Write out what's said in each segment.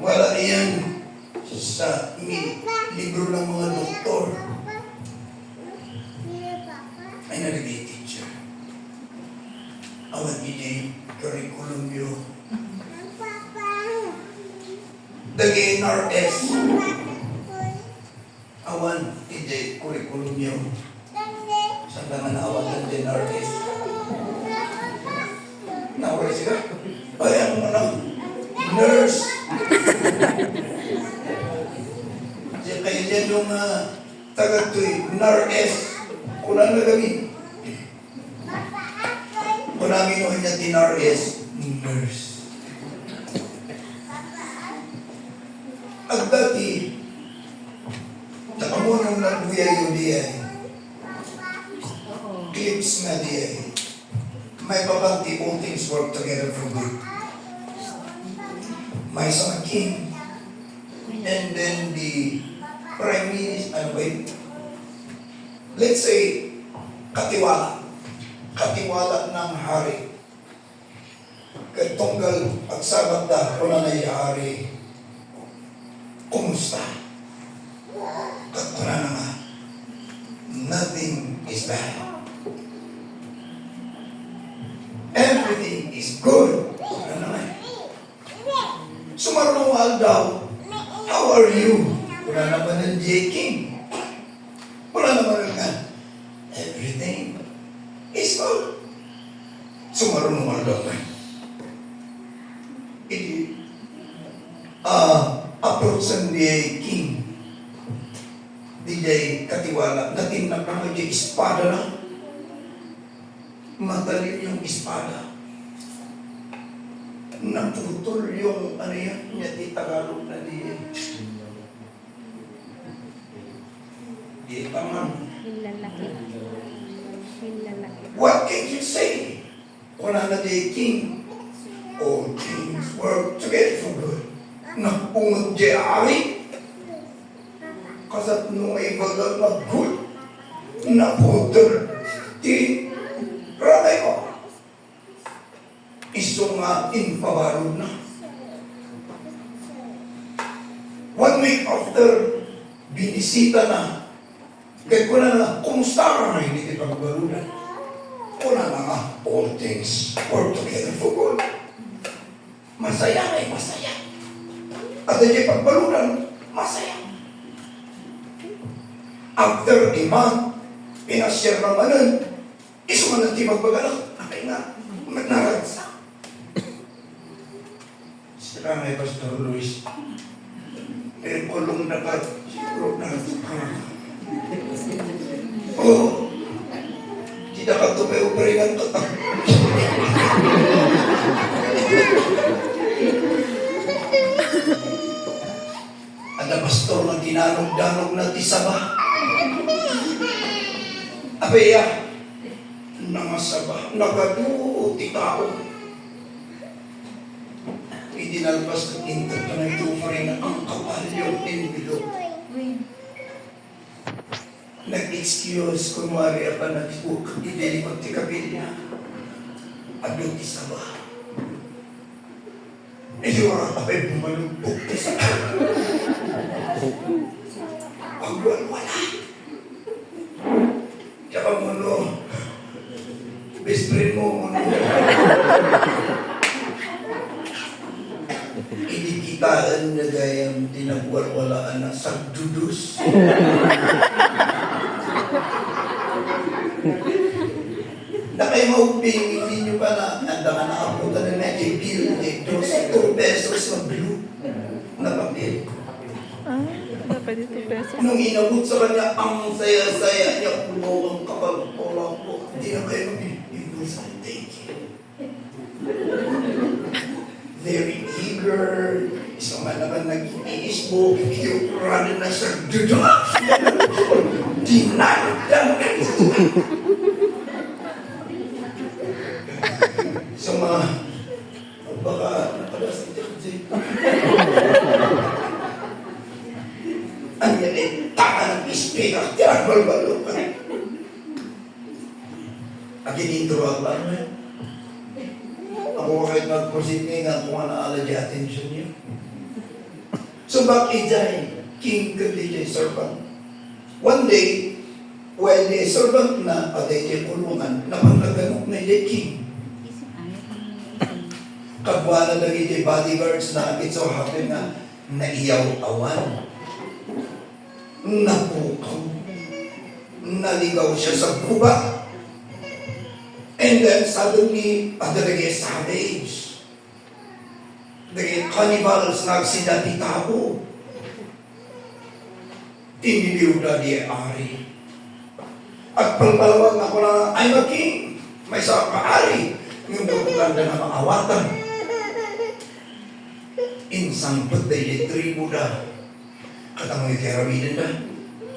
Wala yan sa libro ng mga doktor. Ay nalagay teacher. Awan DJ curriculum yun. Dagi NRS. Awan DJ curriculum yun. Sa naman awan ng NRS. Nawala sila. Ay, ang ano? Nurse. Kaya dyan yung taga-tuy, NRS. Kulang na kami. Kulang minuhin niya NRS. Nurse. At dati, nakamunong na buya yung diya. Clips nga diya. May papanti, all things work together for good. May isang king. And then the prime minister, let's say, katiwala. Katiwala ng hari. Katunggal at sabat na, wala na yung hari. Kumusta? Katuna na nga. Nothing is bad. Everything is good. Ano naman? Sumarungal daw. How are you? Wala naman ng J. King. Wala naman ng everything is good. Sumarungal daw. Hindi. Approach ng J. King. DJ katiwala. Natin na pa mga espada na. Matalim yung espada. Naputol yung ano yan, niya di Tagalog na di. Di tamang. What can you say? Wala na di king. All things work together for good. Napungot di ari. Kasat nung ay bagal na good. Naputol di ramay ko. Iso nga inpabarod na. 1 week after, binisita na. Kaya ko na, kumusta ka na hindi kita magbarudan? Una na nga, all things work together for good. Masaya ay masaya. At hindi pagbarudan, masaya. After a month, pinashare naman iso man natin magbagalak. Akay nga, nagnaragsa. Sila may Pastor Luis. Pero kulong dapat, siguro na oh, tidak ka ito may uperingan ito. Ada pastor na dinanog-danog na tisaba. Abeya, nangasaba, nagaduti tao. Idinalpas ng internet na ito pa rin ang kapal yung envelope. Nag-excuse, kunwari apa nag-book, hindi magtikapil niya. Adong isa ba? Hindi wala kapay bumalubog sa pagwalwala. Tsaka mo no, best friend mo no. Inikitaan na gayang tinagwalwalaan na sagdudus. Na kayo mauping, hindi nyo pa na handa ka nakapunta na na bill, 2 pesos na blue na papel. Dapat ito pesos. Nung inabot sa kanya, ang saya-saya niya, puno ang kapag-pulang po. Hindi na kayo mabibigyan sa thank you. Very eager. Isang man naman nag-iisbo, yung run na sa duda. Dinagdan. So baka napalas ni Jay. Ang yan ay taka ng speaker, tiyarbal-balo ka. Aginintro ako lang na. Ako kahit nag-proceed nga kung ano ala di attention niyo. So back ijay, king ka DJ servant. One day, while the servant na DJ kulungan, napanglaganok na DJ king. Kagwala na DJ bodyguards na it so happen na naiyaw-awan. Napukaw. Naligaw siya sa guba. And then suddenly, adaragay savage. The cannibals nagsidati tao. Tiniliw na di ari. At pagbalawag na ko na, I'm a king. May sa kaari. Yung bukulan na maawatan. Insang patay di tribu da. Katang may karawinan da.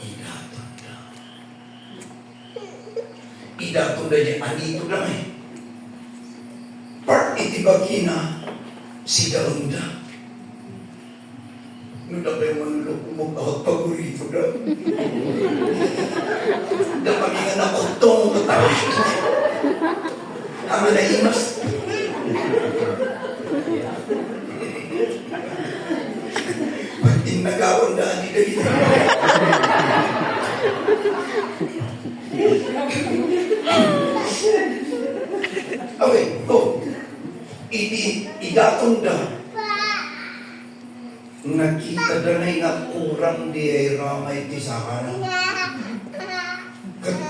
Idatong da. Idatong da di anito da may. Part itibagi na si daong da. Nuna pa yung manulog mo pagurito da. Dapat nga na kutong katao. Tama na imas. Pag tinagawan na ani dali. Okay, go. Idatong da. Nakita da na nga kurang di ay ramay ti sakana.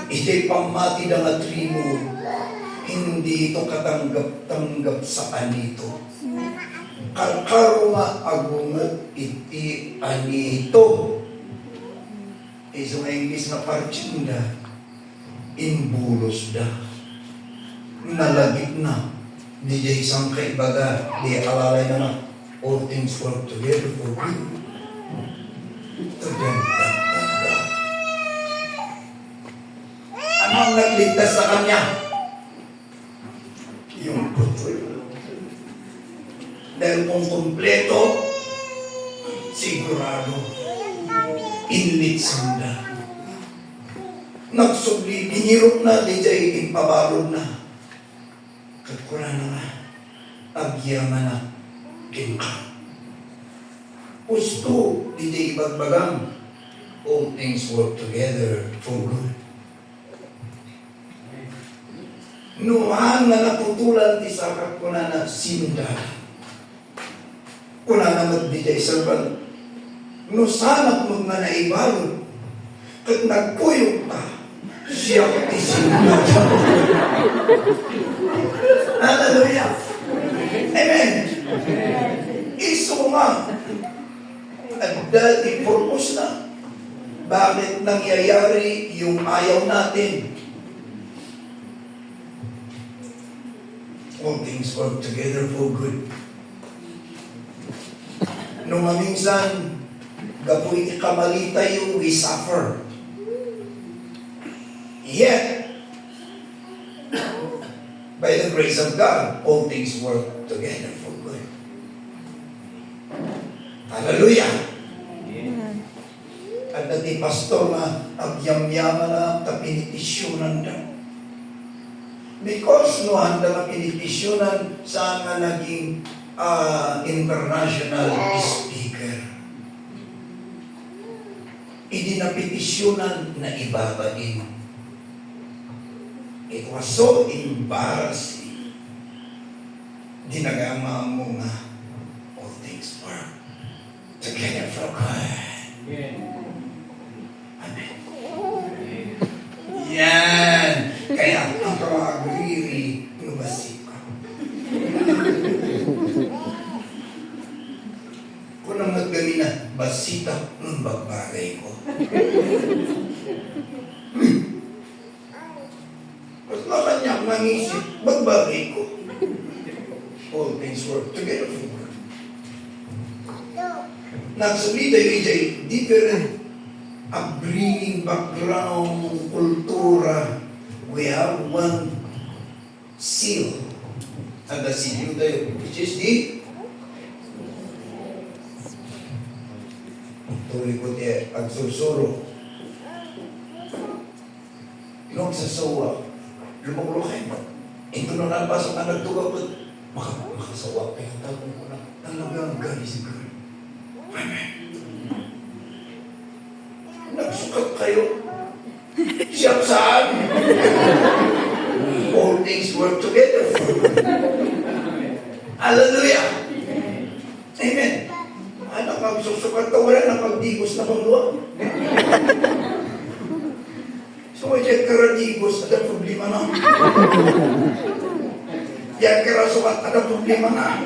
Ito'y pamati da nga tribo. Hindi ito katanggap-tanggap sa anito. Kalkaro nga agungot iti anito. Iso nga English na parchinda. Inbulos da. Nalagit na. Di jay isang kaibaga. Di alalay na na. All things work together for good. To them that love God. Ano ang nagligtas sa kanya? Yung putol. Dahil kung kumpleto, sigurado, inlitsanda. Nagsubli, binirok na, di jay impabalog na. Kagkura na nga, agyaman na, ginka. Gusto, di jay ibagbagang, all things work together for good. Nuhan na naputulan ti sakap ko na sinda. Kuna na magbigay servant. No sanak mo nga naibalod. Kat nagpuyog ta. Siya ko ti sinda. Hallelujah. Amen. Iso nga. At dati purpose na. Bakit nangyayari yung ayaw natin? All things work together for good. Nung maminsan, gapoy ikamalita yung we suffer. Yet, by the grace of God, all things work together for good. Hallelujah! At dati pastor na agyam-yaman na tapinitisyonan na. Because no handa na pinitisyonan sa nga naging international speaker. Idinapetisyonan na ibabain. It was so embarrassing. Dinagama mo nga, all things work together for God. Amen. Yan. Kaya ang kawagwiri, lumasi ka. Kung ang nagdali na, basita ng bagbagay ko. Mas makanya mangisip, bagbagay ko. All things work together for good. Nagsalita yung different upbringing, background, kultura. We have one seal. And the seal tayo, which is the tuloy ko tayo, agsusuro. Nung sa sawa, lumulukay mo. Ito na nalabas ang nagtugaw ko. Makasawa pa yung tawag ko na. Talagang God is good. Amen. All things work together for good. Hallelujah. Amen. Ano kang susukat ka wala na pagdigos na pangluwa? So, dyan ka radigos, ada problema na. Yan ka rasukat, ada problema na.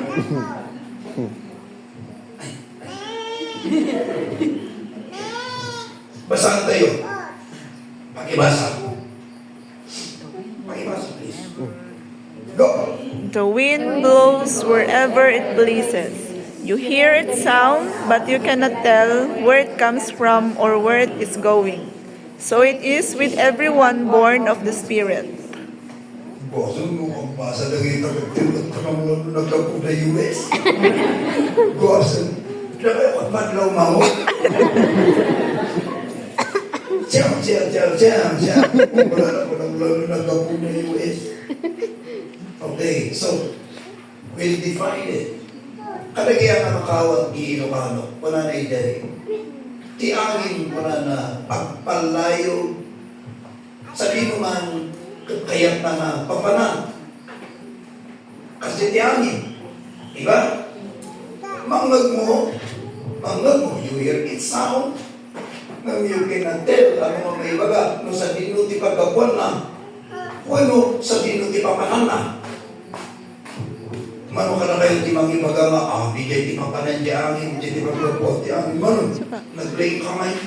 Basahan tayo. Pakibasa. Pakibasa, please. Go. The wind blows wherever it pleases. You hear its sound, but you cannot tell where it comes from or where it is going. So it is with everyone born of the Spirit. Bosan mo ang basa na kita magtilot ka ng mga naglapo na US. Bosan. Diyan ako madlaw maho. Jam. Wala na po ng lalo naglapo na US. Okay, so, we'll define it. Kalagyan na makawat ni Ilocano, wala na idari. Ti angin wala na pagpalayo sa man kayak na nga papanan. Kasi ti angin, diba? Manggag mo, you hear its sound. Nang you cannot tell, ano mga ibaga, no sa dinuti pagkapuan na, bueno, sa dinuti papanan na. Mano ka na kayo di mangibaga nga, di jay di papanan di angin, di di pagkapuan di angin, mano, nag-play ka ngayon.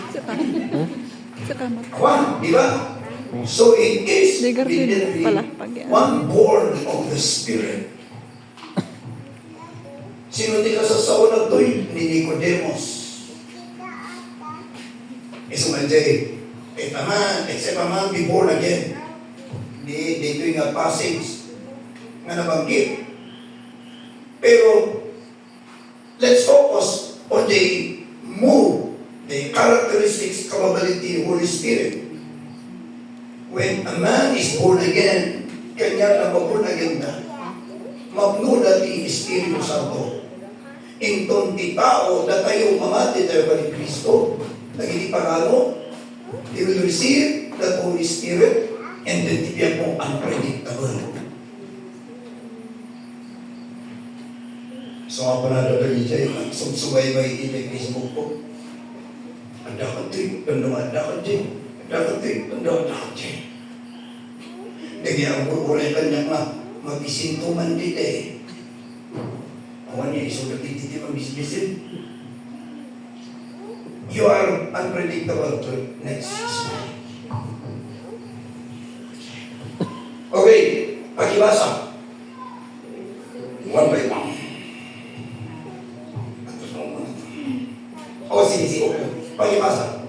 Awan, di ba? So it is within one born of the Spirit. Sino di ka sa saunag do'y? Ni Nicodemus. Isumanjay, except a man be born again. Dito yung passage nga nabanggit. Pero, let's focus on the mood, the characteristics, capability of Holy Spirit. When a man is born again, kanya na born again na, magnulat ni Espiritu Santo. Inton ti tao na tayo mamati tayo pa ni Kristo, naging pangalo, they will receive the Holy Spirit and then tibiyan mo unpredictable. So nga pa na dadali dyan, sumsubaybay in Facebook ko. Ang dapat ito, ang dapat dyan. Lagi ang bukulay kanya nga, mabisintuman dito eh. Awan niya, isulat dito mabisbisin. You are unpredictable to next slide. Okay, pakibasa. One by one. Sige. Pakibasa.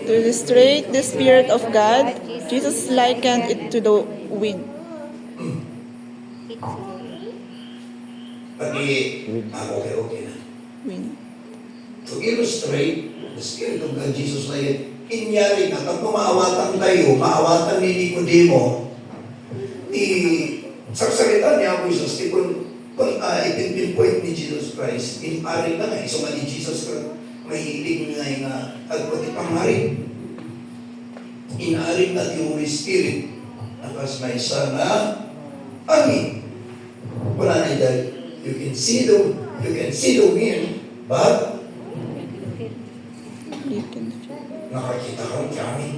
To illustrate the Spirit of God, Jesus likened it to the wind. Okay na. Wind. To illustrate the Spirit of God, Jesus like it, inyari na, pag maawatan tayo, maawatan ni Nicodemo, sagsalitan niya ako Jesus, ipinpoint ni Jesus Christ, inari na nga, isuma ni Jesus Christ, mahilig nga yung agpati pangarin. Inaari na the Holy Spirit, nakas may sana, amin. Wala na dahil, you can see the wind, but You can feel. nakakita ka rin kami.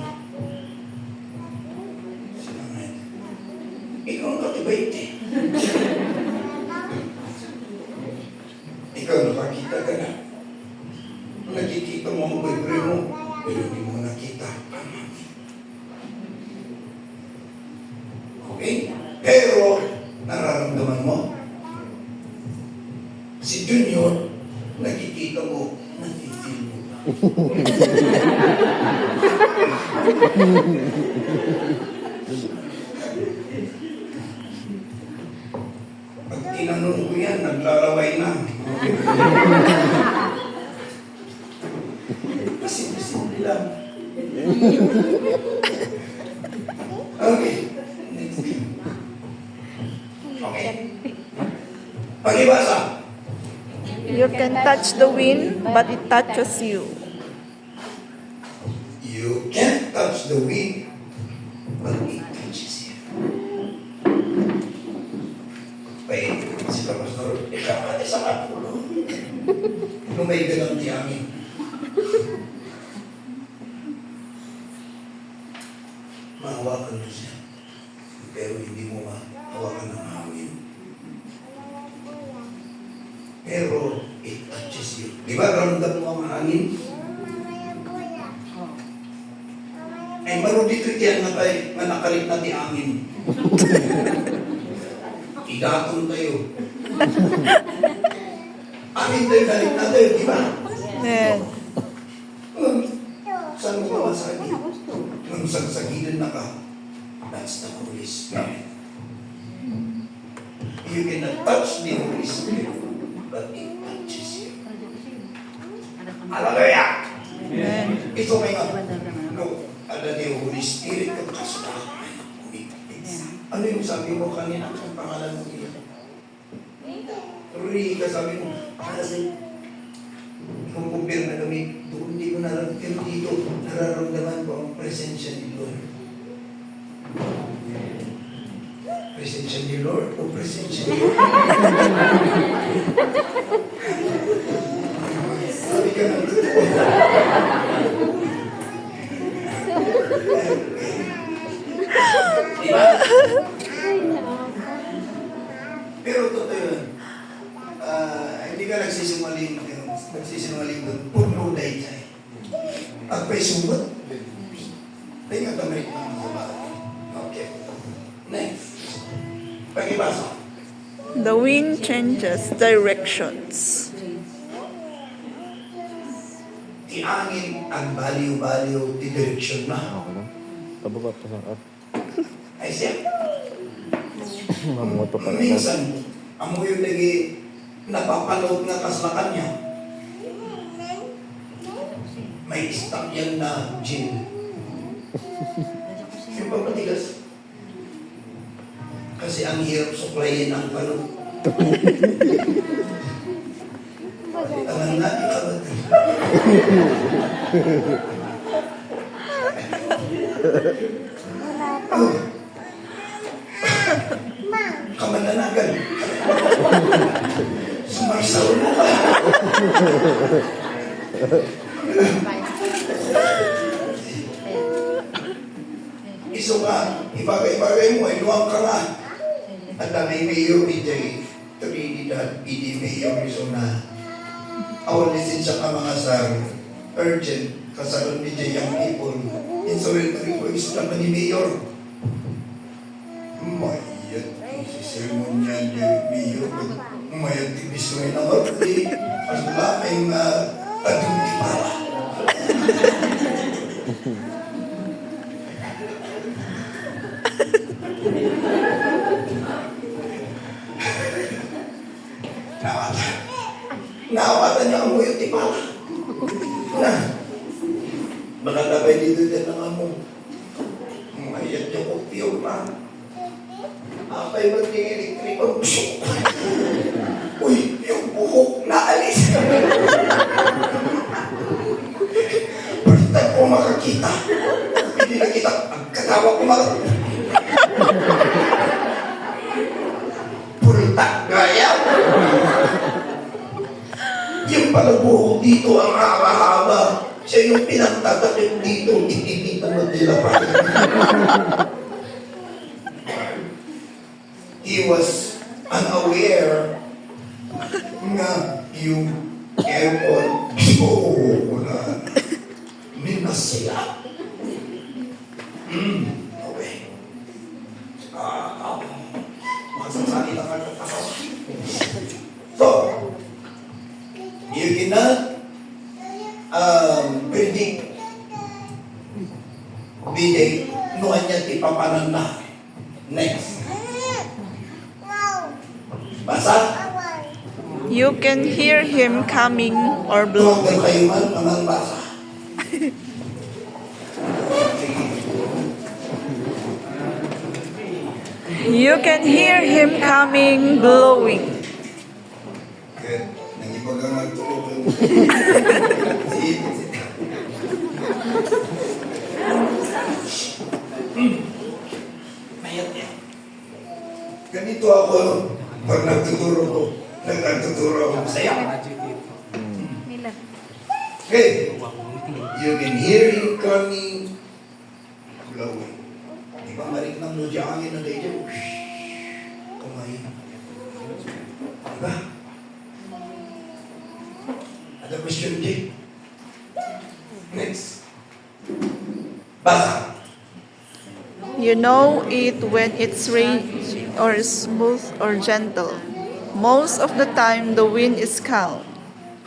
Sinangay. Ikaw nakatibait eh. Ikaw nakakita ka na. Nakikita mo ang boyfriend mo, pero hindi mo nakita ang mami. Okay? Pero, nararamdaman mo, si Junior, nakikita mo, nakifeel mo ba? Pag tinanong ko yan, naglalaway na. Simple lang. Okay. Okay. Pagibasa. You can touch the wind, but it touches you. You can't touch the wind, but it touches you. Kaya si Pastor, ikaw pati sa kapulo. Lumay ka lang di amin. Mahawakan mo siya. Pero hindi mo mahawakan ng hangin. Pero it touches you. Di ba ramdam mo ang hangin? Ay, maro dito yan na tayo, nga nakalit na di hangin. Idatong tayo. Amin tayo, galit na tayo, di ba? Yes. Saan mo mamasagin? Nung sagsaginan na ka, that's the Holy Spirit. You cannot touch the Holy Spirit, but it touches you. Hallelujah! Amen. Ito may nga, no, ada ni Holy Spirit kang kasama. Ano yung sabi mo kanina? Ang pangalan mo nila? Rika, sabi mo, kasi kung kumpir na kami, doon hindi ko nararamdaman dito, nararamdaman ko ang presensya ni Lord. Presensya ni Lord o presensya ni Lord? Sabi ka ng totoo. Diba? Pero totoo yun. Hindi ka nagsisinungaling, nagsisinungaling doon. Puno dahil tayo. At pa'y sumat. Tayo nga tamay ng mga bata. Okay. Next. Pagibasa. The wind changes directions. Di angin ang baliw-baliw di direksyon na. Pababa pa sa at Ay siya. mamoto pa na. Minsan, amo yung lagi napapanood nga kas na kanya. May stock yan na gin. Yung papatigas. Kasi ang hirap supplyin ang panood. Tangan na, ikabat. Kamananagan. Sumarsaw mo ka. Iso ka, ibagay-bagay mo, inuwang ka nga. At dami mayor PJ, Trinidad, PD Mayor iso na. Awal lisensya ka mga sir, urgent, kasalon ni Young People, insolventory ko isla pa ni Mayor. Mayat, isisermon niya ni Mayor, mayat ibisway na marti, ang lamang atong tipala. Naawatan niya ang muyot tipala. Na, makagabay dito dyan ng amo. Mayat niya ko piyo pa. Apay maging elektrikong psyo. Uy, yung buhok naalis. First time ko makakita. Hindi na kita, ang katawa ko makakita. Pultak gaya. Yung pala buhok dito ang haba-haba. Siya yung pinagtatakip dito. Hindi naman nila pa. He was unaware nga yung airport. Wala. Minas sila. Okay. Masasabi lang ang tao. So, you cannot predict biday noon niya tipapanan na. Next. Basa. You can hear him coming or Tuwag blowing. kayo man, mga basa. You can hear him coming, blowing. Good. Nangipag ang magtulog. ganito ako, pag nagtuturo ko, ako masaya. Okay, you can hear him coming, blowing. Di ba marik ng mudyangin na dito? Kumain. Diba? Ada question, Jay? Next. Basa. You know it when it's raging or smooth or gentle. Most of the time, the wind is calm.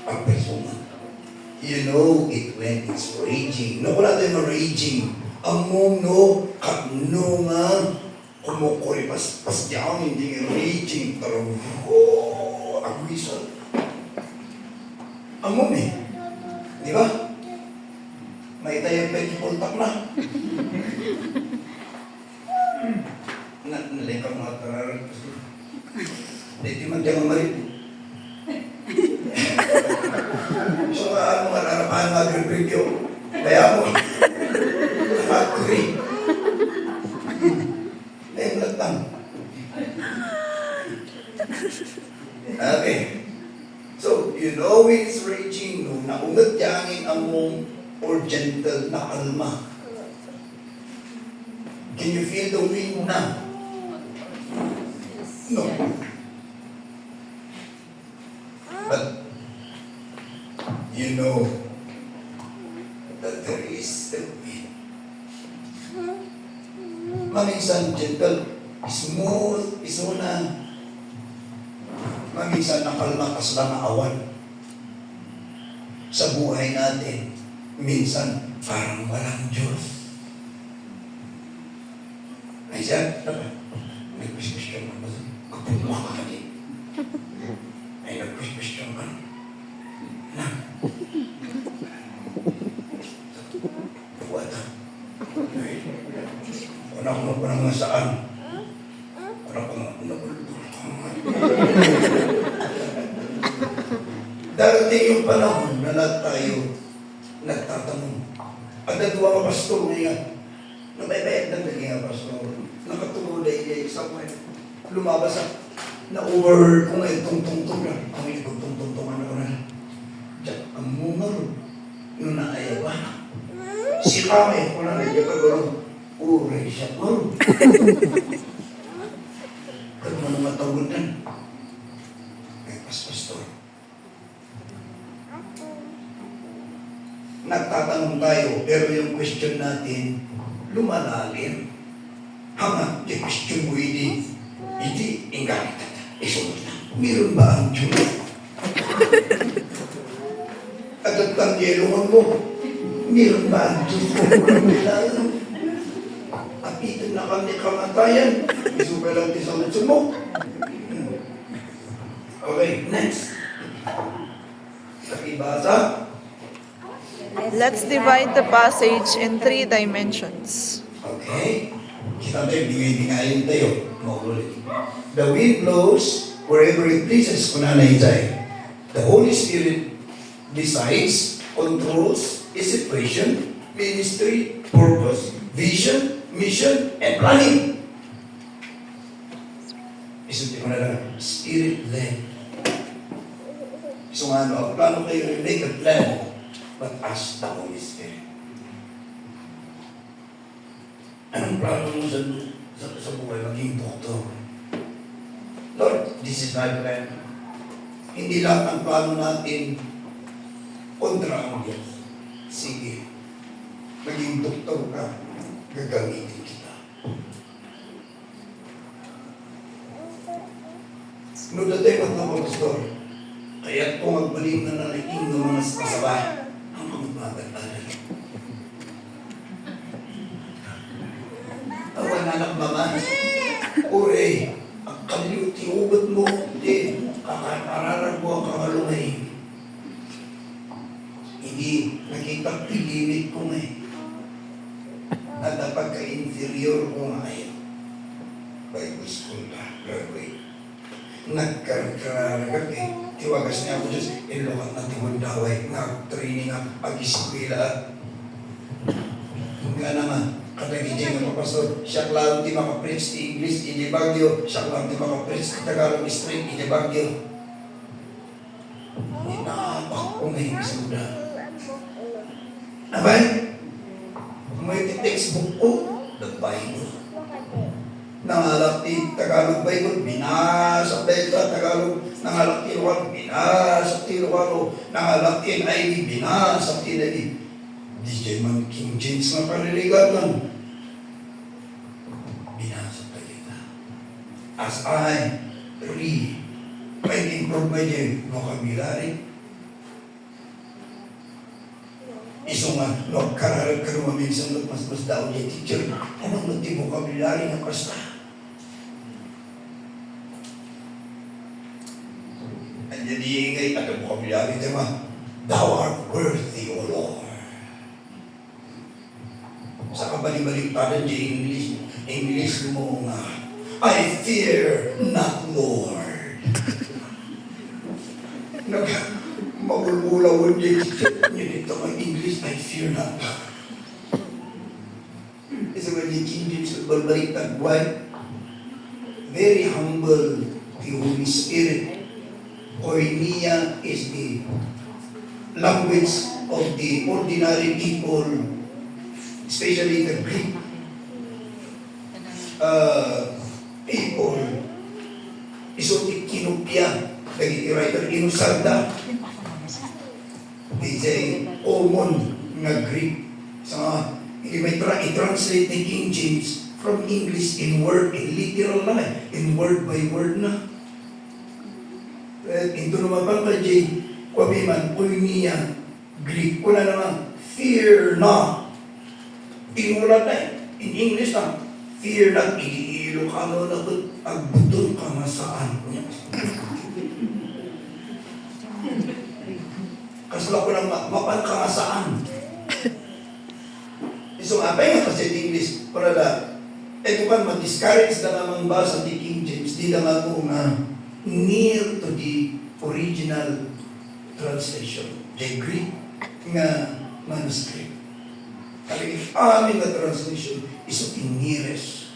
Ang persona. You know it when it's raging. No, wala tayo na raging. Among no, no nga, kumukuri pas diyan, hindi nga raging. Pero, agwisan. Among eh. Di ba? May tayong pagkipultak na. Nalekang mga tararag. Hindi man diyan ang marit. So, ano nga narapahan mag-review? Kaya mo, factory. Dahil latang. Okay. So, you know it's raging, no? Naungat yangin among or gentle na kalma. Can you feel the wind na? No. But you know that there is a wind. Maminsan gentle, smooth, isuna. Maminsan nakalma kasla na awan. Sa buhay natin, minsan parang walang Diyos. Ay siya, may question ka ba? Kapulma ka ka din. Ay nag-question ka. Na. Buwata. Wala ko na parang nasaan. Wala ko na nabulto. Darating yung panahon na lahat tayo nagtatanong. At nagduwa ka pastor ngayon. Nabaybayad ng naging pastor. Nakatulay niya somewhere. Lumabas na over kung ay tungtong-tong na. Kung ay tungtong-tong ako na. Diyan, ang mumaro. Nung naayawa na. Si kami, kung na nagkakagulong, uray siya maro. Kaya mo naman tawagan. Ay, pastor. Nagtatanong tayo, pero yung question natin, lumalalim. Hanga, yung question mo hindi ingganit. Isunod na. Meron ba ang Diyos? At ang tangyelungan mo, meron ba ang Diyos? Apitan na kami kamatayan. Iso ka lang sa lutso mo. Okay, next. Nakibasa. Let's divide the passage in 3 dimensions. Okay. Kita tayo, bingay-bingayin tayo. Makulit. The wind blows wherever it pleases, kunanay tayo. The Holy Spirit decides, controls, a situation, ministry, purpose, vision, mission, and planning. Isunti ko na lang, Spirit-led. So nga, ang plano kayo, make a plan, but ask the Holy Spirit. Anong plano mo sa buhay? Maging doktor. Lord, this is my plan. Hindi lahat ang plano natin kontra ang Diyos. Sige, maging doktor ka, gagamitin kita. No dating at na pastor, kaya kung magbaling na nalaking ng mga kasabay, ang mga magmagandaan. Awan anak mama, ure, ang kaliuti ubat mo, di, kakararag mo ang kamalungay. Hindi nakita pilimit ko nga eh. At dapat ka-inferior ko nga eh. Bible school ka, graduate. Nagkararagag eh. Tiwagas niya ako Diyos, ilukat na tiwandaway, nag-training ang pag-iskwila. Kung nga naman, Katagiging ng pastor, siya lang di makapreach di English, hindi Baguio, siya lang di makapreach di Tagalog straight, hindi Baguio. Inapak ko ngayon sa muda. Abay, may textbook ko, the Bible. Nangalak di Tagalog Bible, binasa dahil Tagalog, nangalak di Ilocano, binasa di Ilocano, nangalak di NIV, binasa di NIV. DJ man King James na paniligan binasa tayo. As I read, may improve my vocabulary. Iso nga, nagkararal ka naman minsan mas daw niya, teacher, anong nagti vocabulary ng kasta? Andiyan diingay at ang vocabulary tema, thou art worthy, O Lord. Sa kabalik-baliktaran di English mo nga, I fear not, Lord. Magululawan niya dito ang English, I fear not. Kasi when the King James balbaliktad, why? Very humble, the Holy Spirit. Koinonia is the language of the ordinary people, especially the Greek people. Isotik kinupya, dagiti writer inusarda. It's a common nga Greek. So, i-translate ni King James from English in word, in literal na, in word by word na. Ito naman pang kay Kwabiman, Koinonia, Greek, kuna naman, fear not. Tinulat na in English na, fear not, Ilocano na ito, agbutong ka nga saan. Kasla ko lang mapan ka nga saan. So, apay nga kasi in English, para na, ito pa, mag-discourage na naman ba sa King James, di naman ko nga near to the original translation, the Greek nga manuscript. Kaya amin na translation is the nearest.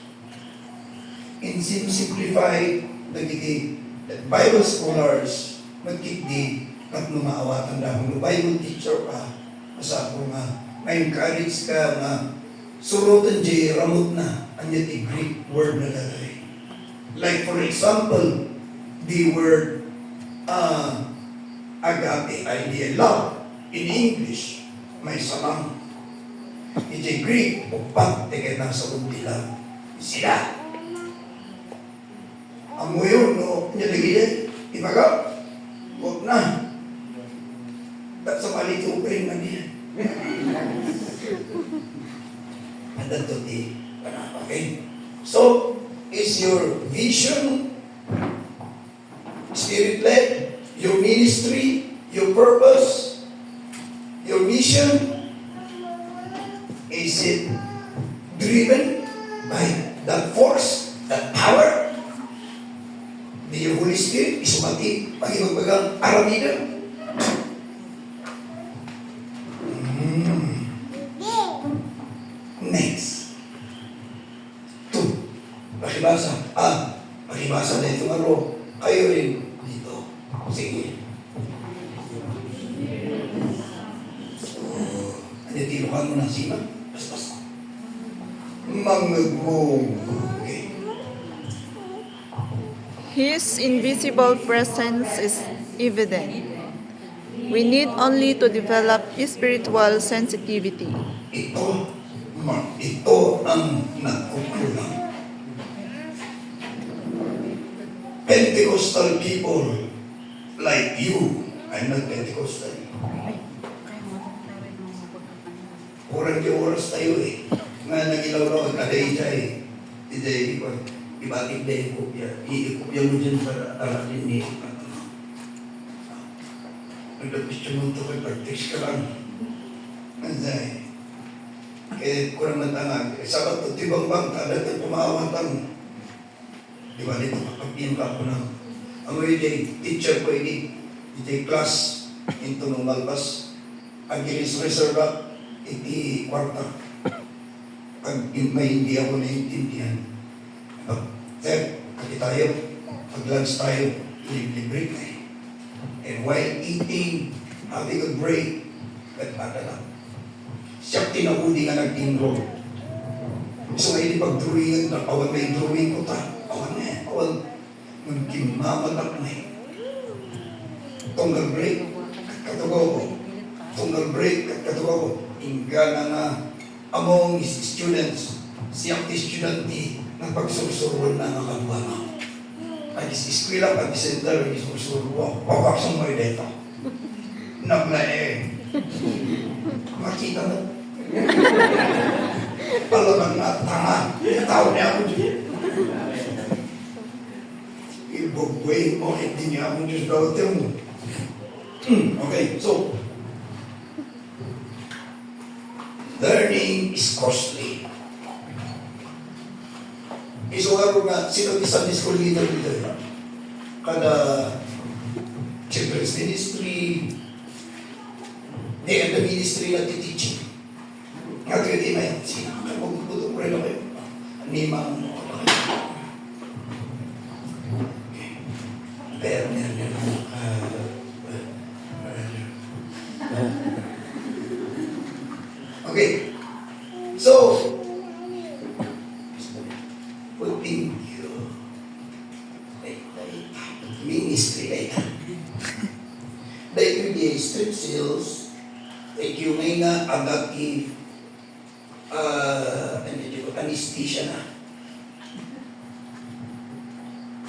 In simplified, the Bible scholars magkikdi at lumaawatan na kung Bible teacher ka, asa ko nga, ma-encourage ka nga surutan di ramot na anya the Greek word na lalay. Like for example, the word agape, idea, love, in English, may salang. In the Greek, upat, tiket ng sa lang. Sila. Ang mo yun, no, nilagay, ibaga, huwag na. At sa palitukin na niya. And that to the, okay? So, is your vision Spirit-led, your ministry, your purpose, your mission, is it driven by that force, that power? The Holy Spirit is pag-ibagbagang aramida. Next. 2. Pakibasa. Pakibasa na itong araw. Kayo rin dito. Sige. Titilukan mo ng sima. Basta. Mangagmong. Okay. His invisible presence is evident. We need only to develop spiritual sensitivity. Ito ang nagkukulang. Pentecostal people like you, I'm not Pentecostal. Kurang di oras tayo eh. Nga nagilaw na ang kadayja eh. Hindi, ibatik na yung kopya. I-kopya mo dyan para arakin ni nagdapistyo mo ito kay pag-text ka lang. Nandiyan kaya kurang natangag. Sabat ito, tibang-bang, tadat at pumawatan. Di ba dito, kapagpin ka ako ng ang mga teacher ko ini, iti class, into nung malpas, ang gilis reserva, iti kwarta. pag may hindi ako naiintindihan, sir, kasi tayo, pag lunch tayo, libre tayo. And while eating, having a break, nagmata lang. Siya tinahuli nga nag-enroll. So ngayon pag-drawingan na, awan may drawing ko ta. Awan na yan, awan. Magkimamatak na eh. Tunggal break, katugaw ko. Tunggal break, katugaw ko. Ingga na nga among his students, siyang estudyante ng pagsursurwal na nga kalwa na. Nag-iskwila pag center, nag-isursurwal. Wakak sa mga dito. Naglae. Makita mo. Alam na tanga. Tao niya ako dyan. Ibugway mo, hindi niya ako Diyos dawatin mo. Okay, so, learning is costly. Isuwaro nga, sino di Sunday school leader dito? Kada children's ministry, the ministry na teaching. Nga di na yan, sino? Magbuto ko rin ako yun. Animang mo. Pero meron okay. So, putting you ministry like that. Dahil yung di strip sales, you may nga agad anesthesia na.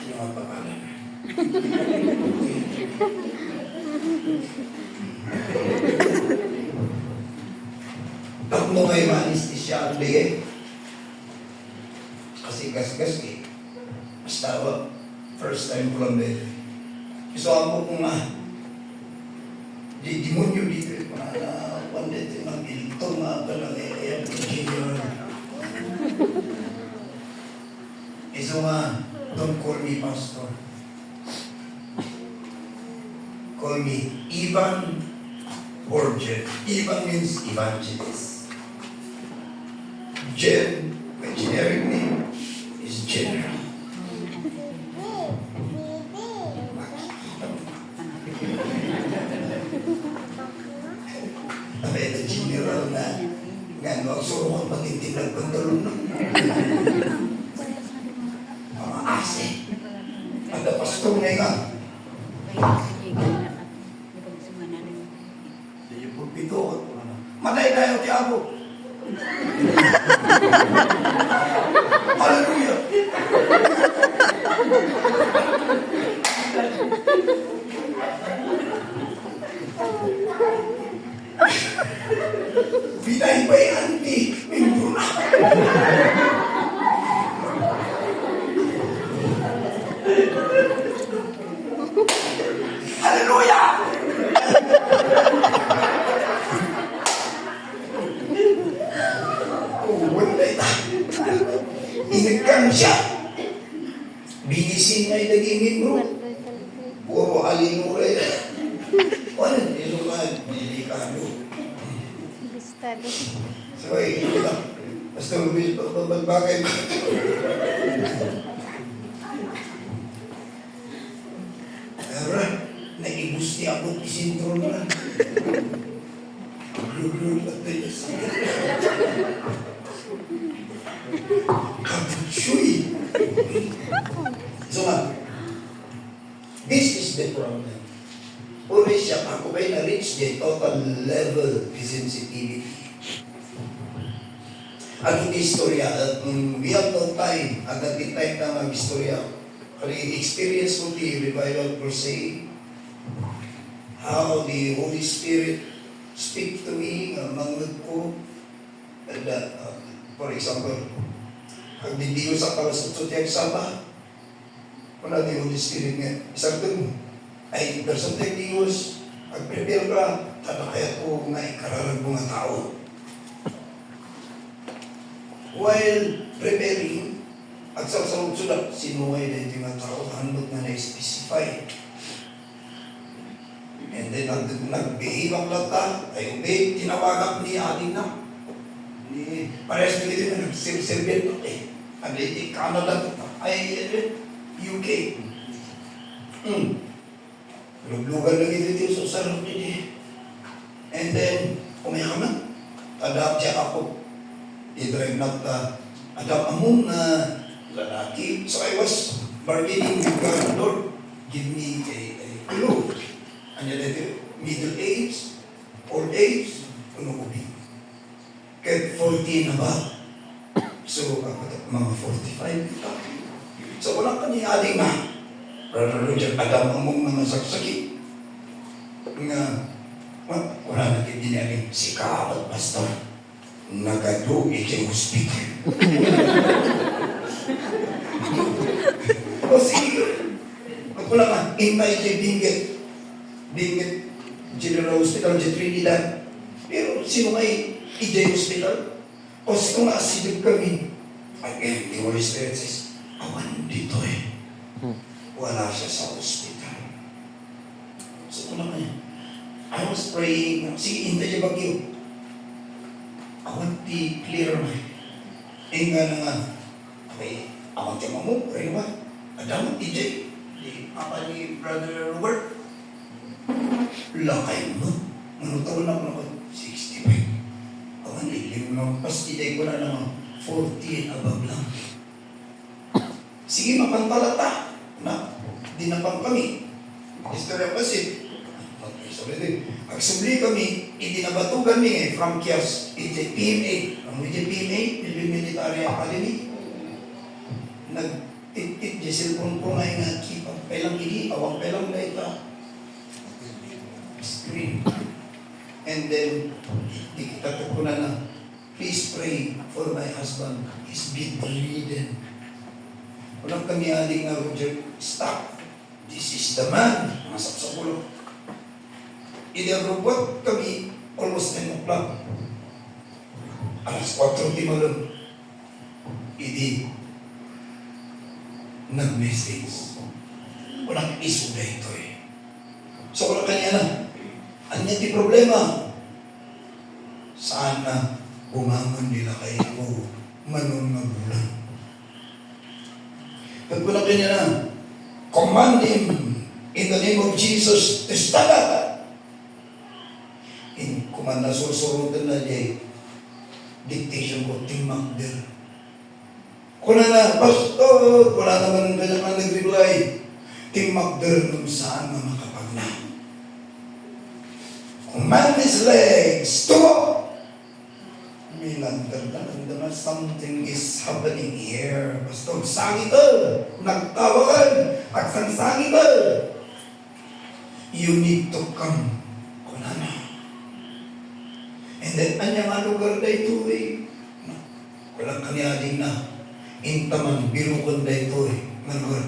Ano ang pangalan? Pag mo kayo ma-anesthesia ang bigay, kasi gas-gas eh. Basta first time ko lang dito. Gusto mo kung di demonyo dito, pandit ng ilito nga talaga eh, engineer. So don't call me pastor. Call me Ivan or Jen. Ivan means evangelist. Jen, my generic name is General. Ito general na gano'n, so kung magtintinag pantalon nun. Mga ase. Ada pastor na nga. Yung pulpito. Matay tayo, Tiago. Hallelujah. Pinay ba yung auntie? Minto na. Hallelujah! Wala ita. Inagkang siya. Binisin na itagingin mo. Puro alinulay. Ano? Iluman. Delikado. So, hindi lang. Basta lumis pa bagay. Pero, naibus niya ako isintro na. Glug-glug at tayo. Kaputsuy. So, this is the problem. Always siya, ako ba'y na-reach the total level of sensitivity. At hindi istorya, we have no time, at the time na mag-istorya. Kali experience ko the revival crusade, how the Holy Spirit speak to me, manglad ko, and for example, ang dindiyo sa kalasot sa Sabah, wala the Holy Spirit nga, isang dun, ay percent Diyos, mag-prepare ka, tanakaya ko nga ikararag mga tao. While preparing, at sa sunod-sunod, sinuway na yung mga tao, handog na na-specify. And then, nag-behave ang lata, ay obey, tinawagak ni ating na. Ni Parehas na dito na nagsirbento eh. Ang di Canada ay UK. Luglugan lagi dito sa sarap dito. And then, umiyak na. Adapt siya ako. I-drive na adapt among lalaki. So I was bargaining with God, Lord, give me a clue. Ano dito? Middle age, old age, ano ko din. Kahit 40 na ba? So, mga 45. So, wala ka niya aling na. Brother Roger, adam among mga saksaki. Nga, wala na kayo din aling si Kaabot Pastor. Nagadugi kay hospital. O sige, wala ka, intay kay Binget General Hospital, sa Trinidad. Pero sino may EJ Hospital? O sino nga asidip kami? Again, the Holy Spirit says, awan dito eh. Wala siya sa hospital. So, wala kanya. I was praying, sige, hintay siya bagyo. Awan di clear na. Nga na nga. Okay, awan siya mamu, pray naman. Adam, EJ. Di apa ni Brother Robert. Lakay mo. Ano taon na ako naman? 65. Awan, lilim lang. Pastiday ko na naman. 40 above lang. Sige, mapantalata. Na, dinapang kami. Istorya kasi. Okay, sorry din. Pagsubli kami, idinabatugan mi from Kias, PMA. Ang PMA, Philippine Military Academy. Nagtitit, cellphone ko nga nga, kipag pelang gini, awang pelang na ito. Screen. And then, ikitato ko na, please pray for my husband. He's bedridden. Walang kami aling na Roger, stop. This is the man. Masap sa ulo. Idarobot kami almost 10 o'clock. Alas 4 di malam. Idi nag-message. Walang iso na ito eh. So wala kanya na. Anya di problema. Sana bumangon nila kayo manon na bulan. Pag wala kanya na, command him in the name of Jesus to stand up. In command na susurutan na niya, dictation ko, Tim Magder. Kuna na, Pastor, wala naman ang ganyan nag-reply. Tim Magder, nung saan na makapagna. Command his legs, tumo! Milander na, naman something is happening here. Pastor, sangital, nagtawagan, agsansangital. You need to come. Kuna na. And then, anyang lugar na ito eh. Walang kanyading na. Intaman, birukon na ito eh. Nga lugar.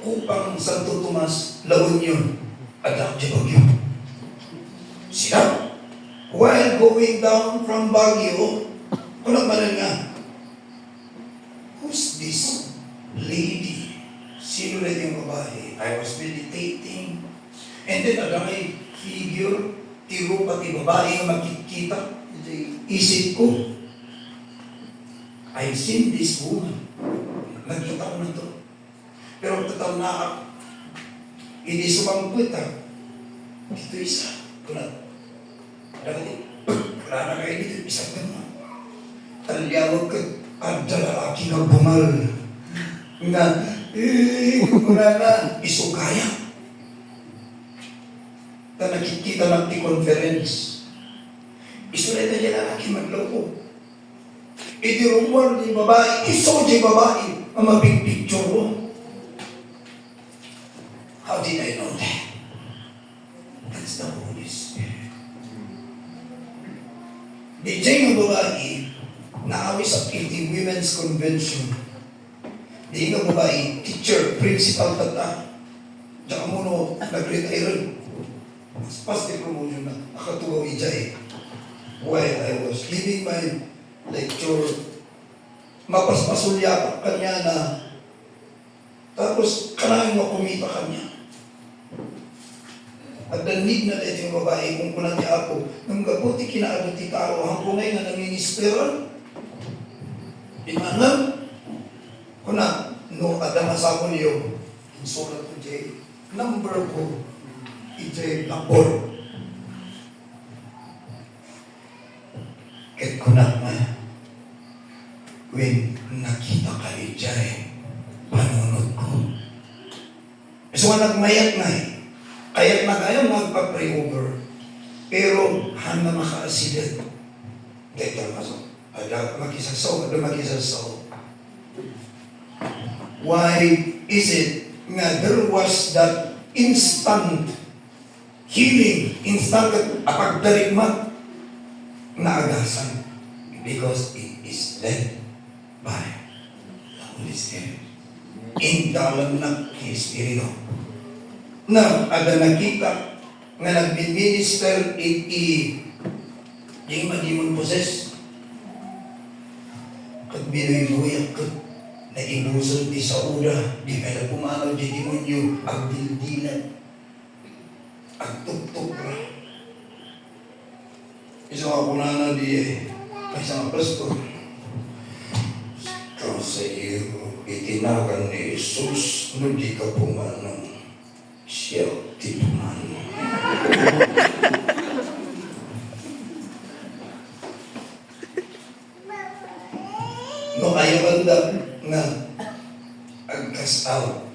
Upang Santo Tomas, lawon yun. Adak di Bagyo. Sila, while going down from Baguio, walang manan nga. Who's this lady? Sino na yung babae? I was meditating. And then, adamay figure, tiro pati babae nga makikita. Isip ko, I've seen this woman. Nakita ko na to. Pero total na hindi sumangkot ha. Dito isa. Kunat. Wala na kayo dito. Isang gano'n. Talyawag ka. Kada lalaki na bumal. Na, wala na. Isugaya. Na nakikita ng conference. Isulay na niya lalaki magloko. Idirumor di babae, iso di babae, ang mabig picture mo. How did I know that? That's the Holy Spirit. Di ng babae, naawi sa PT Women's Convention. Di ng babae, teacher, principal tata. Diyan mo no, nag-retire. Pas di promotion na, nakatuwa ijay. While I was giving my lecture, mapaspasulya kanya na, tapos kanangin mo kumita kanya. At danig na dahil yung babae, kung kulang niya ako, nang gabuti kinaabuti tao, hanggang ngayon na nangingisperan, Imanam, kuna, no, ada masako niyo, sulat ko Jay, number ko, ijay labor. Kahit kunak na, when nakita ka ijay, panunod ko. So, nagmayat na kaya't na kayo magpa-pray over. Pero, hana maka-accident. Dito masok. Ada magisasaw, ada magisasaw. Why is it nga there was that instant healing, instant pagdarigmat na agasan? Because it is led by the Holy Spirit. Indalan ng Espiritu. Na ada nakita nga nagbi-minister yung madimon possess. Kag binuy-buyak ko na inusod di sa una, di kaya pumanaw di demonyo, ang dildilan, ang tuktok ra. Isang ako na di isang pastor. Kasi itinagan ni Jesus, no di ka pumanang siya tinuman. No, ayaw banda na agkas out.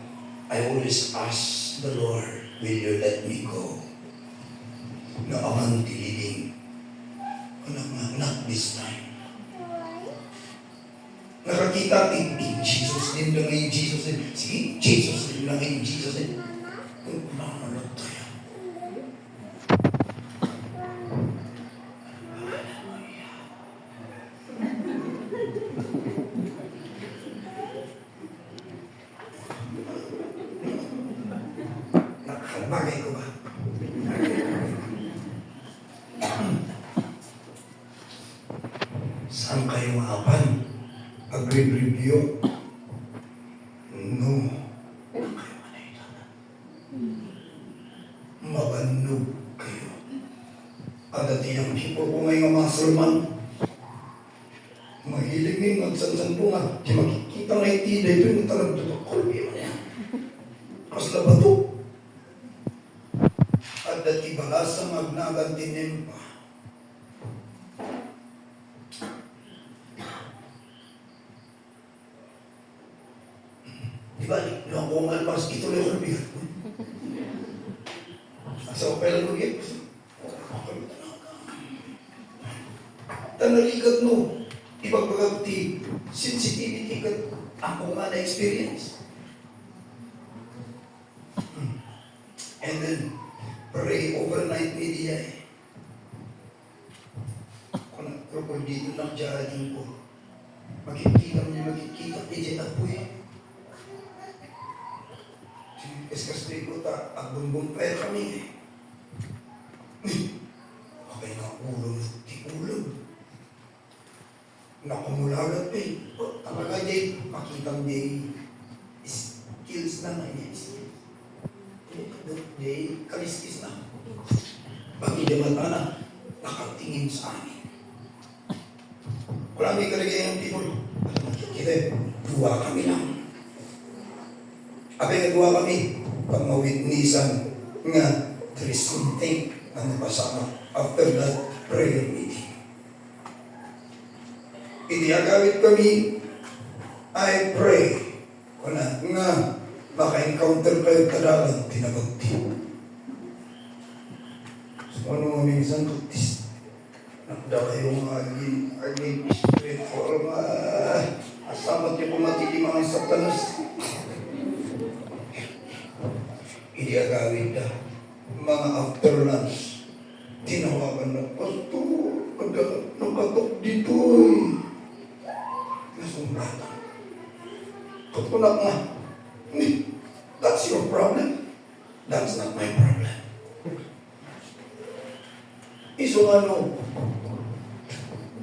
I always ask the Lord, will you let me go? No, awan tiliding. Not this time. Nakakita in Jesus din lang ngayon, Jesus din. Sige, Jesus din lang ngayon, Jesus din. Kung kumakalot tayo. Nakalbagay ko ba? Saan kayo maapan? Pag-review? No. Mabanog kayo. Kadati ang people ko ngayon mga sermon. Mahilig ngayon magsansan po nga. Di makikita nga itida ito yung talagang tutok. Kasla ba ito? At dati balasa magnagantinin pa. Balik, nung ako malpas, ito lang yung bigat ko. Asa ko pala nung gift. Tanalikat no, ibagpagagti, sensitivity kat ako nga na-experience. And then, pray overnight media eh. Kung nagpropol dito ng jahaling ko, makikita niya ako eh. Eskas ko ta, at bumbong prayer kami. Okay na ulo, di ulo. Nakumulagat eh. Talaga day, makitang day, skills na na yes. Day, kaliskis na. Bakit yung mata na, nakatingin sa amin. Kung may kalagayan ng people, kita, duwa kami lang. Abay nagawa kami, pag mawitnisan nga, there is something na napasama after that prayer meeting. Iniagawit kami, I pray, kuna nga, maka-encounter kayo kadalang tinabagti. So ano minsan tutis, nakda kayong aging spiritual, asamat yung pumatili mga satanas. Iniagawin na mga after lunch, tinawagan na, Pastor, nakatok dito eh. Nasumbratan. Katunak na, that's your problem. That's not my problem. Isong ano,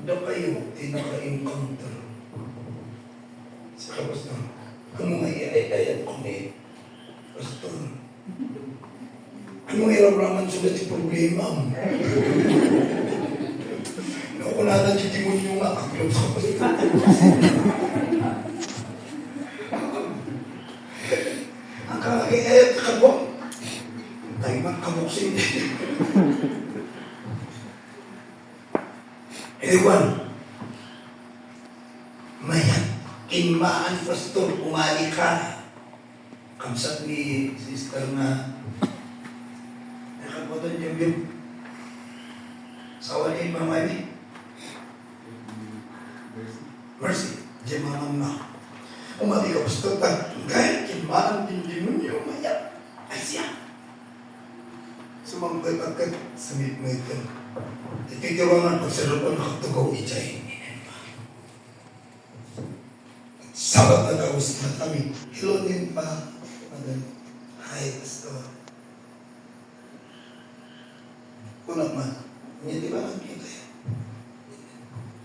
na kayo tinaka-encounter. Sa Pastor, kung mga iayayat ko ni Pastor, anong iramraman sulit yung problema mo? No, Nakunanan si Demonyo nga. Ang sa pastor. Ang kakakit, kakabok. Tayo man kabuksin. Ewan. Mayan. Kinmaan, pastor, umali ka. Kamsat ni sister na nakapatan niya yung sawa niya yung mga mami. Mercy. Diyan mamam na. Umali ka, pastor, kahit kinmaan din niyo, mayan. Ay siya. Sumangkot agad sa midnight yan. Ititiwangan ko sa lupon nakatugaw ijay. Sabat na kaus na kami. Hilonin pa. Ay, pastor. Una man. Hindi ba nakikita yan?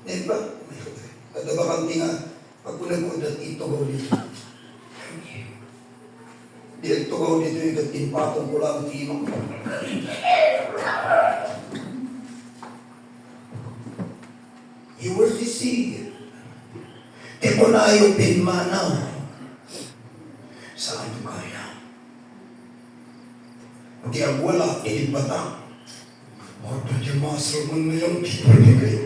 Hindi ba? Ada ba kang tinga? Pag unag-udat, itugaw dito. Di itugaw dito yung katinpatong ko lang tinong. You were deceived. Ito na yung pinmanaw. Saan ito kaya? Pag ang wala, ilibata. Ordo di master mo na yung people ni kayo.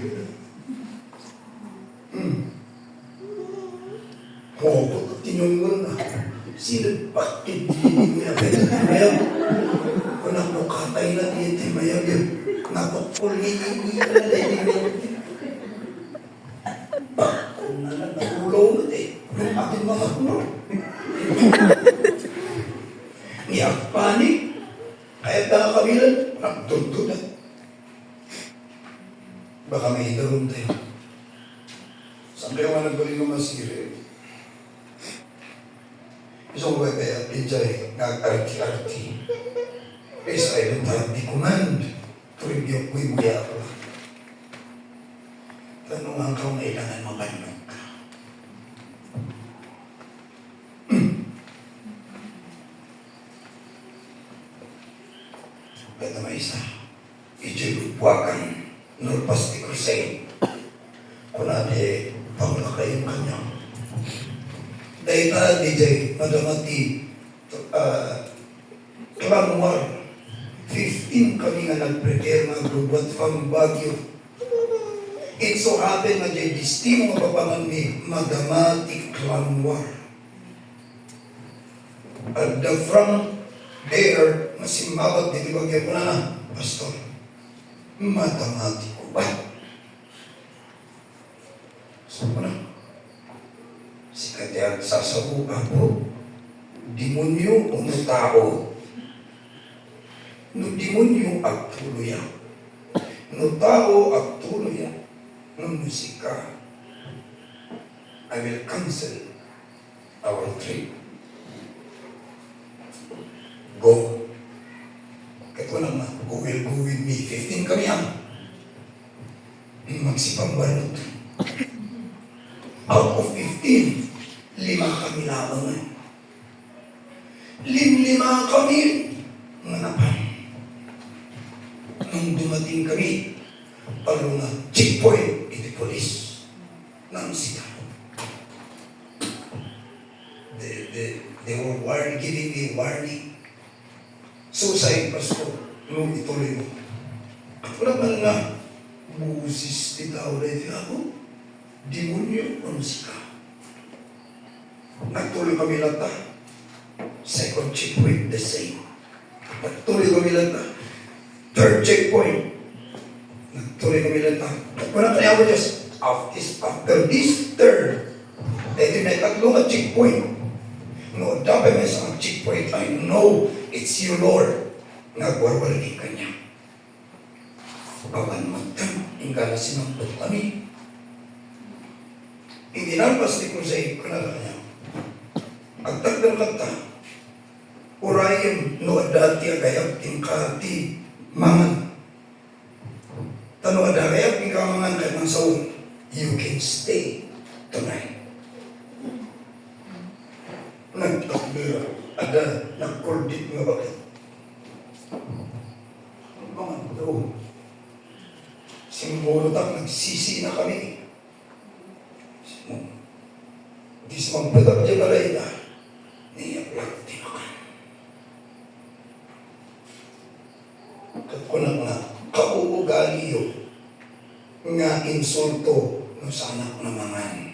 Huwag tinunggol na. Sino bakit hindi niya? Kaya, kung ako katay na dito, mayag yun. Napakul hindi na nakulaw na eh. Yung aking mga kulo. Niyak panik. Kahit nakakabilan, nagtuntunan. Baka may hidarong tayo. Sabi ko nga nagbaling ng masiri. Isang webe at pinjay, nag-arti-arti. Isa ay nang di command. Turibiyok ko'y buya ko. Tanong ang kung kailangan mabanong ka. Kaya may isa. Ijilupuakan. Nurpas di Crusade. Kung natin, pangla kayong kanyang. Dahil na, DJ, madamati, Clan War, 15 kami nga nag-prepare ng grubat from Baguio. It so happened na dyan, distinct mga papangan ni Madamati Clan War. At from there, masimbawat, di ba ko na, Pastor, Madamati ko ba? So, na, si Katyag sasabukan po, demonyo o tao. No demonyo at tuluyan. No tao at tuluyan. No musika. I will cancel our trip. Go. Kaya naman, who will go with me? 15 kami ang magsipambalot. Out of 15, 5 kami lamang. 5 kami nganapan. Nung dumating kami, palo na checkpoint, iti polis ng sita. They were giving me warning. Suicide, Pastor. Nung ituloy mo. At wala man nga, busis di tao na iti ako. Demonyo o musika. Nagtuloy kami lata. Second checkpoint, the same. Nagtuloy kami lata. Third checkpoint. Nagtuloy kami lata. Wala tayo ako just after this third. Dahil may tatlong checkpoint. No, dapat may isang checkpoint. I know it's you, Lord. Nagwarwalagin ka niya. Bawan magtan. Ingka na sinampot kami. Idinalpas ni Crusade ko na kanya. Agtagdang lata. Urayan no dati agayap tingkati mangan. Tano agayap tingkamangan ka ng sawon. You can stay tonight. Nagtakbira. Ada nagkordit nga bakit. Mangan daw. Simulotang nagsisi na kami. Di sa mga padak dyan balay na, niya lang tinakan. Kako na nga, kauugali yun, nga insulto ng sanak na mangan.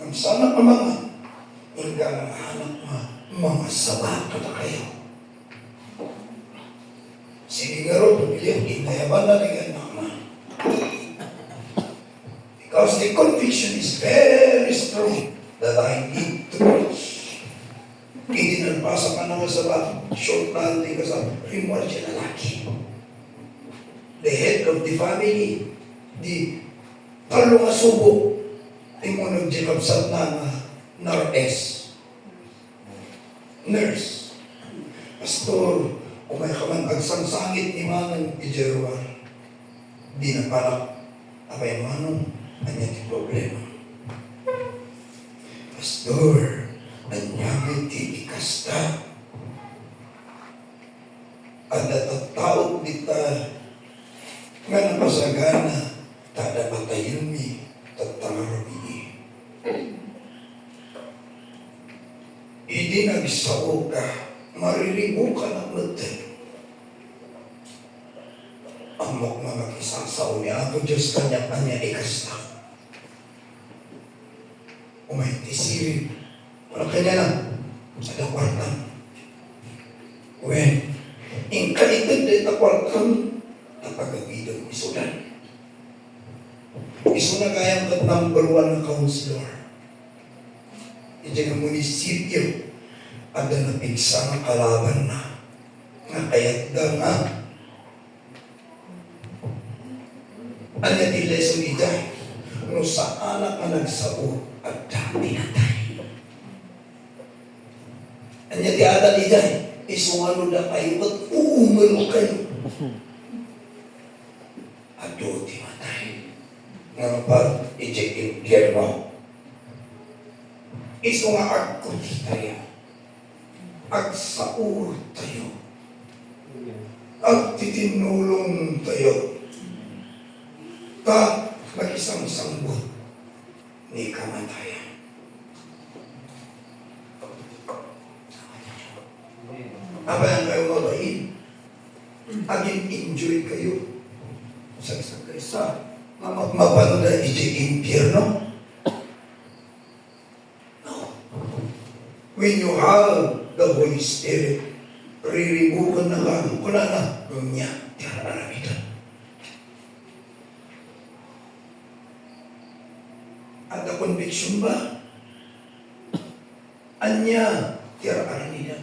Ang sanak na mangan, hingga ng anak mga sabato na kayo. Sige nga ro, pagkiliyan, inayaban na rin ang naman. Because the conviction is very strong that I need to preach. Hindi na nabasa ka naman sa short na hindi ka sa reward siya lalaki. The head of the family, the talo nga subo, di mo nag-jikabsat na nurse. Pastor, kung may kaman agsangsangit ni Manong Ijerwar, di na palak, abay Manong, anya ti problema. Pastor, anyamit ti ikasta. At natataot dita nga napasagana, tada batayon mi, tatangarami. Hindi nagsao ka, mariribo ka ng natin. Amok nga mag-isasaw niya, ako Diyos kanya-kanya ikasta. Umaytisirin. Wala kanya lang. Ada kwartan. When, in kalitid din na kwartan, napagagidang isudan. Iso na kayang kat number 1 na counselor. Ito ng munisipyo, ada na pigsa ng kalaban na. Nga kayat da nga. Anya di lesson ita, no sa anak na nagsao at dami na tayo. Anya di ada di day, isungano na kayo, ba't uumalo kayo? Ado di matay. Nga pa, i-check in gear mo. Iso nga agkot tayo. Agsaur tayo. Agtitinulong tayo. Ta, mag-isang sangbot ni kamatayan. Abayan kayo mabahin. Aging enjoy kayo. Sa kaysa, mapanood na iti impyerno. No. When you have the Holy Spirit, riribukan na lang, kuna na, niya, tiyara ito. Ada conviction ba? Anya, tiyara nila.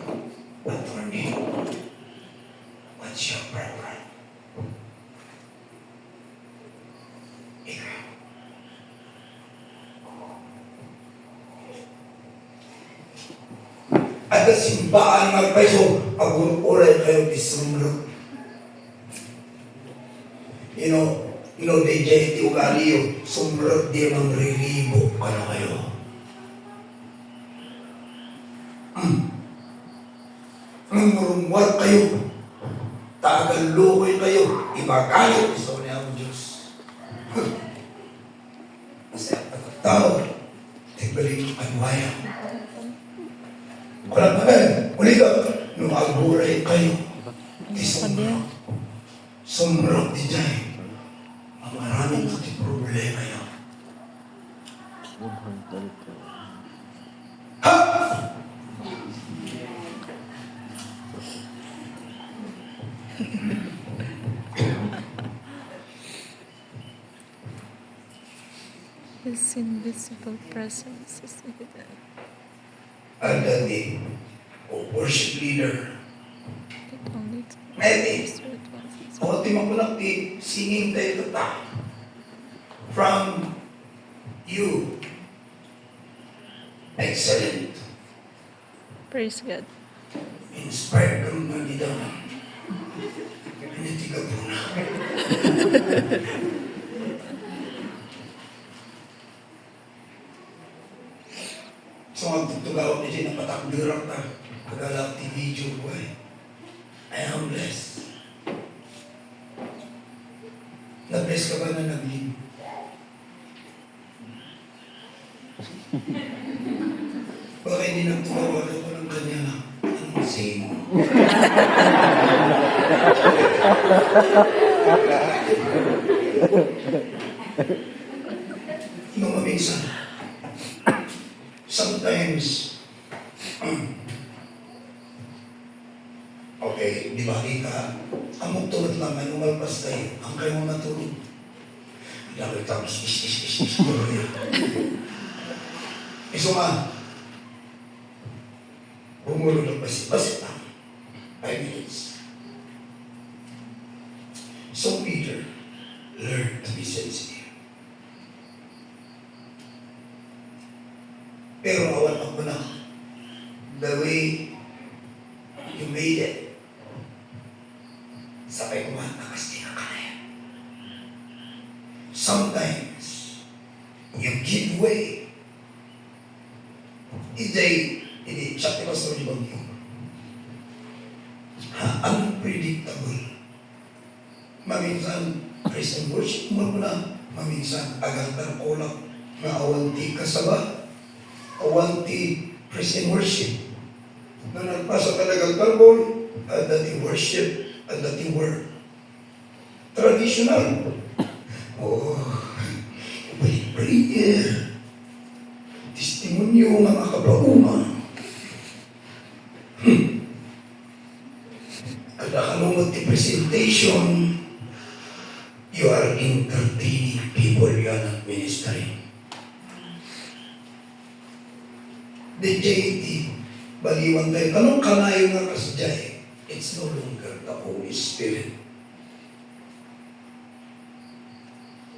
Attorney, what's your preference? Ikaw. Ada simbahan ng peso, agun-uray kayo disumro. You know, DJ Tiugalio, sumrot din ang rilibo ka na kayo. Ngurumwar kayo, tagal-lukoy kayo, ibagayo, gusto niya ang Diyos. Kasi ang pagkatao, tigaling anwaya. Walang pagal, uli ka, nung aguray kayo, di sumrot di dyan. Maraming pati problema yan. Ha? His invisible presence is evident. Already, worship leader. It only Maybe, o timakulak di singing tayo ta from you. Excellent. Praise God. Inspired kang nandidaman. Pinitiga po na. So, ang tutugaw ni siya na patakbirak na pag-alap ti video ko I am blessed. Na-bless ka ba na nag-lead? Baka hindi nagtumawa ako ng ganyan na, anong say mo? Mga minsan, sometimes, okay, di ba kita, amok tulad lang, may umalpas tayo, ang kayo mo matulog. Dami tapos, Iso nga, bumulog ng basit lang, 5 minutes. So Peter, learn to be sensitive. Pero awan ako na, the way you made it, sabay ko man, nakastina ka na yan. Sometimes, you give way. Hindi, siya ko sa libang yun. Unpredictable. Maminsan, praise and worship mo na. Maminsan, agartan kolak na awanti kasaba. Awanti praise and worship. Na nagpasa talagang tarbol, at dating worship, at dating word. Traditional. Oh, prayer. Testimonyo ng mga kabrauman. At nakalungot ti presentation, you are entertaining people yan at ministering. The JT, baliwan tayo. Anong kanayo nga kasadyay? It's no longer the Holy Spirit.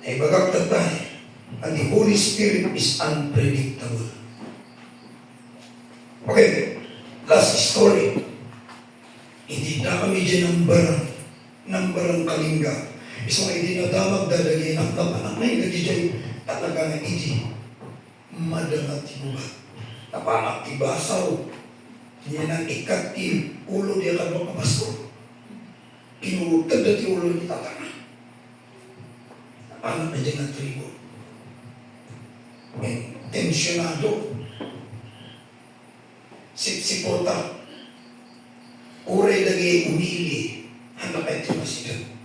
Ay bagagtag tayo. And the Holy Spirit is unpredictable. Okay, last story. Hindi na kami dyan ng barang kalinga. Isang hindi na damag dadagay ng kapanak na yung dyan talaga nga hindi madagat tibugat. Napanak tibasaw. Yan ang ikati ulo niya kalong kapasto. Kinulutag na ti ulo ni tatana. Napanak na dyan ang tribo. Tensyonado. Sipsipota. Uray lagi umili. Hanap ay timasigan.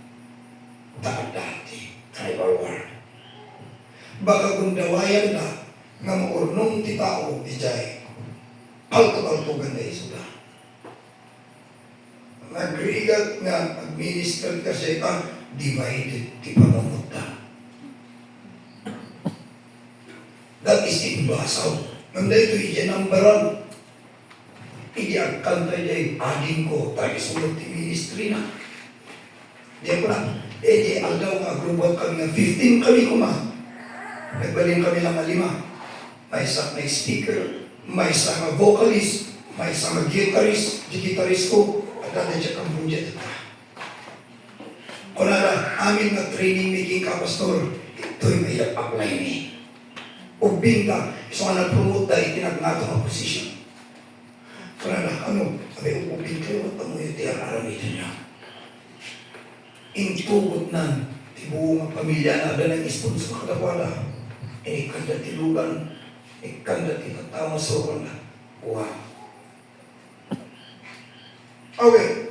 Taat dati. Tribal war. Baka gundawayan na nga maurnong ti tao ijay. Palto-palto ganda isuda. Nagrigat nga administer kasi divided ti panunod na. That is inbasaw. Nanda ito iyan ang barang. Hindi ang kanta niya ading ko. Tayo sulot ti ministry na. Di ako na. Di aldaw nga agrubat kami nga 15 kami kuma. Nagbaling kami lang 5. May isang may speaker. May isang nga vocalist. May isang nga guitarist. Di guitarist ko. At dati siya kang budget. Kung na amin nga training making kapastor. Ito'y may apply ni. Ubing ka, so nga nag-promote dahil tinagnato ng position. Kaya na, sabi ko, ubing kayo, at mo yung tiyak-aramitin niya. Intugot na, tibuong ang pamilya na ada ng sponsor sa kadawala. Inikanda tilugan, ikanda tinatawa sa oran na. Wow. Okay.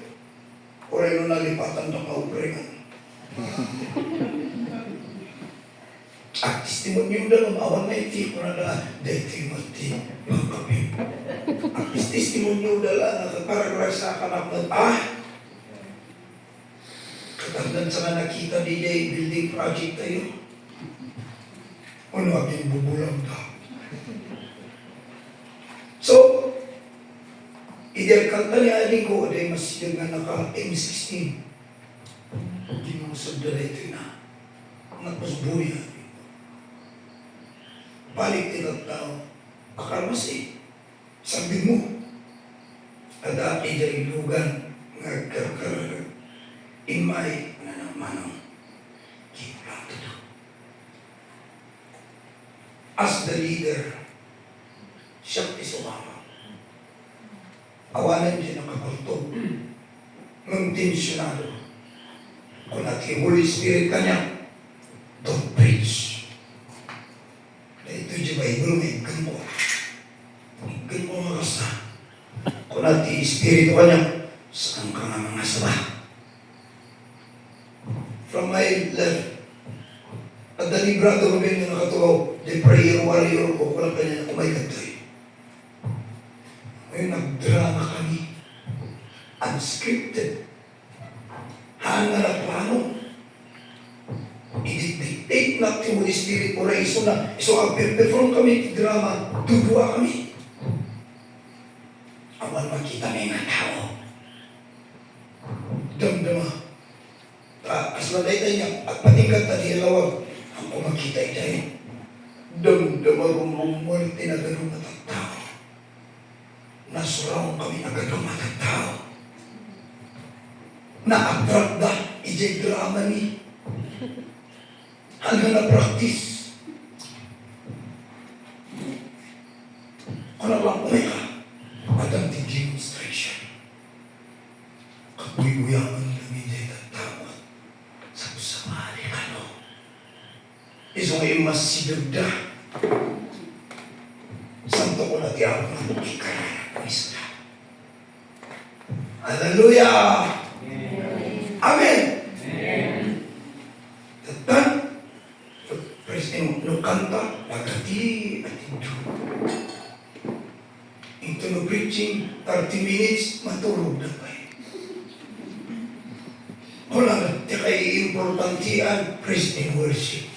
Oray no nalipatan na kaupringan. At testimonyo na lumawan na iti ko na dahil Timothy magkapin. At testimonyo na lang nakaparagrag sa kanak na katandaan sa nga nakita DJ building project tayo. Ano aking bubulang ka? So, ideal kanta ni aling ko, aday mas yung nga naka M16. Hindi mo sa dito na. Nagpasbuya. Balik tinag tao. Akarmas sabi mo, ada ijay lugan, ngagkakaralag, imay, manang, keep to do. As the leader, siya isumama. Awanan din ang kakultog, ng tensyonado. Kung natin Holy Spirit kanya, don't preach. Ito yung Bible, may ikan ko. Ikan ko mga kasta. Kung natin espiritu ka niya, saan ka nga mga saba? From my left, at the librado ko din yung nakatuwa, the prayer warrior ko, walang kanya, oh my God, ngayon nagdrama kami. Unscripted. Hanga na plano. I-dictate natin Holy Spirit o raiso na. So, ang perform kami, drama, dudua kami. Awan makita may nga tao. Damdama. Aslalay tayo niya, at patingkat na nilawag, ang kumakita tayo. Damdama rumumulti na ganun na tao. Nasuraw kami na ganun na tao. Na-attract na, ijay drama ni. Hanggang na-practice. Kung lang umika, at ang demonstration. Kaguy-guyaman kami dahil at tama sa usamari ka, no? Iso ngayon mas sinagda. Santo ko na tiyawag ng ikara ng isla. Hallelujah! Amen! Tatan, President, no kanta, nagati at ito. Ito no preaching, 30 minutes, matulog na pa eh. Wala, di kay importantian, praise and worship.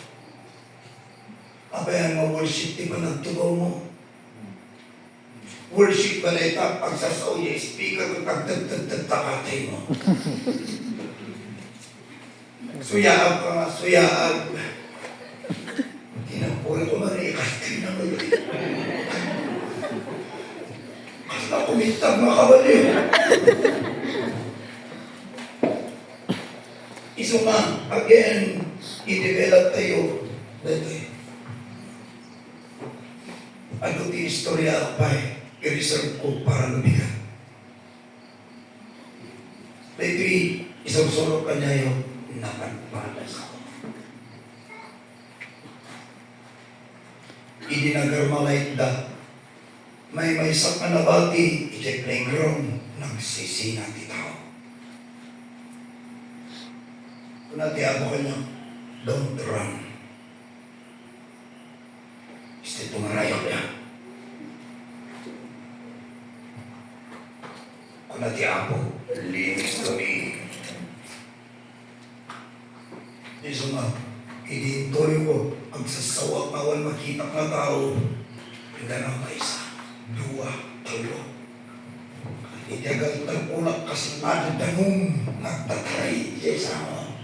Apa yan ma-worship, di ba nagtubaw mo? Worship ba na ita, pagsasaw niya, speaker, pagtagtagtagtakatay mo. Suyaab ka nga, suyaab. Tinapura ko manikas, na mo yun. Kasi na kumintag mga kabali. Iso nga, again, i-develop tayo. Dito eh. Ano di istorya pa eh. I-reserve ko para lumigan. Dito isang solo ka niya yung nakagpalas ako. Idinagarmalite da. May sak na nabati, iti playground, nagsisina ti tao. Kung natiago ka niya, don't run. Iste tumarayok niya. Kung natiago, linis kami. Iso nga, idintoy ko, ang sasawak awan makita ka tao, pinanang ka isa, dua, talo. Itiagal tagulak kasi nadadanong nagtatry, isa mo.